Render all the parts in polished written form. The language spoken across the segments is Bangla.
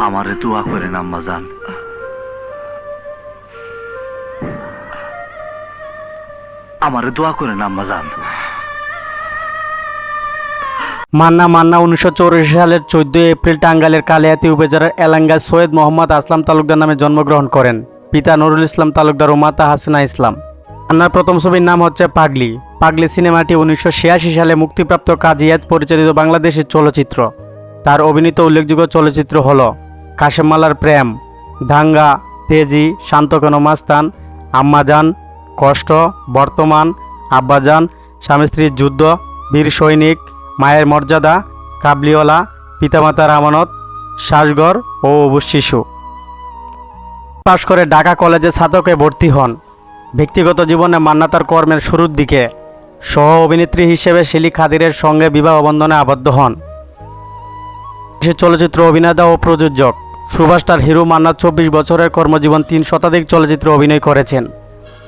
আমারে দোয়া করেন আম্মাজান। আমারে দোয়া করেন আম্মাজান। মান্না 1984 সালের 14 এপ্রিল টাঙ্গাইলের কালিয়াতি উপজেলার এলাঙ্গায় সৈয়দ মোহাম্মদ আসলাম তালুকদার নামে জন্মগ্রহণ করেন। পিতা নুরুল ইসলাম তালুকদার ও মাতা হাসিনা ইসলাম। মান্নার প্রথম ছবির নাম হচ্ছে পাগলি। পাগলি সিনেমাটি 1986 সালে মুক্তিপ্রাপ্ত কাজী পরিচালিত বাংলাদেশি চলচ্চিত্র। তার অভিনীত উল্লেখযোগ্য চলচ্চিত্র হল কাশেম মালার প্রেম, দাঙ্গা, তেজি, শান্তকন মাস্তান, আম্মাজান, কষ্ট, বর্তমান, আব্বাজান, স্বামী স্ত্রীর যুদ্ধ, বীর সৈনিক, মায়ের মর্যাদা, কাবলিওয়ালা, পিতামাতার আমানত, শ্বাসঘর ও অবুজ শিশু। পাশ করে ঢাকা কলেজে স্নাতকে ভর্তি হন। ব্যক্তিগত জীবনে মান্না তার কর্মের শুরুর দিকে সহ অভিনেত্রী হিসেবে শিলি খাদিরের সঙ্গে বিবাহ বন্ধনে আবদ্ধ হন। সে চলচ্চিত্র অভিনেতা ও প্রযোজক। সুপারস্টার হিরো মান্না 24 বছরের কর্মজীবন 3 শতাধিক চলচ্চিত্রে অভিনয় করেছেন।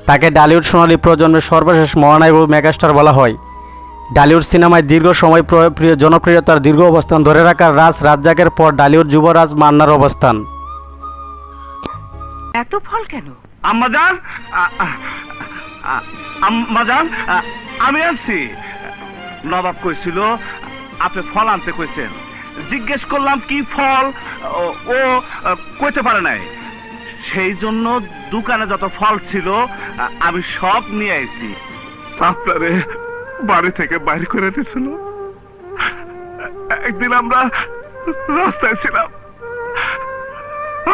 তাকে ডালিউড সোনালী প্রজন্মের সর্বশেষ মহানায়ক ও মেগাস্টার বলা হয়। ডালিউড সিনেমায় দীর্ঘ সময় জনপ্রিয়তার দীর্ঘ অবস্থান ধরে রাখা রাজ রাজ্জাকের পর ডালিউড যুবরাজ মান্নার অবস্থান। এত ফল কেন? আম্মাজান, আম্মাজান, আমি আনছি। নবাব কইছিল আপনি ফল আনতে কইছেন। জিজ্ঞেস করলাম কি ফল, ও কইতে পারে নাই। সেই জন্য দোকানে যত ফল ছিল আমি সব নিয়ে আইছি। আপনারে বাড়ি থেকে বাইরে করে দিয়েছিল। একদিন আমরা রাস্তায় ছিলাম,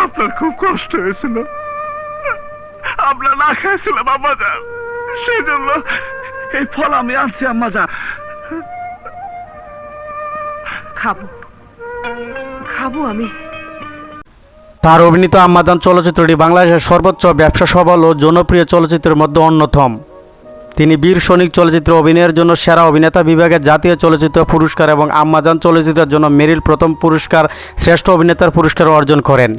আপনার খুব কষ্ট হয়েছিল, আমরা না খাইছিলাম আম্মাজান। সেই জন্য এই ফল আমি আনছি আম্মাজান। খাবো খাবো আমি। তার অভিনীত আম্মাজান চলচ্চিত্রটি বাংলাদেশের সর্বোচ্চ ব্যবসা সফল ও জনপ্রিয় চলচ্চিত্রের মধ্যে অন্যতম। তিনি বীর সৈনিক চলচ্চিত্র অভিনয়ের জন্য সেরা অভিনেতা বিভাগে জাতীয় চলচ্চিত্র পুরস্কার এবং আম্মাজান চলচ্চিত্রের জন্য মেরিল প্রথম পুরস্কার শ্রেষ্ঠ অভিনেতার পুরস্কার অর্জন করেন।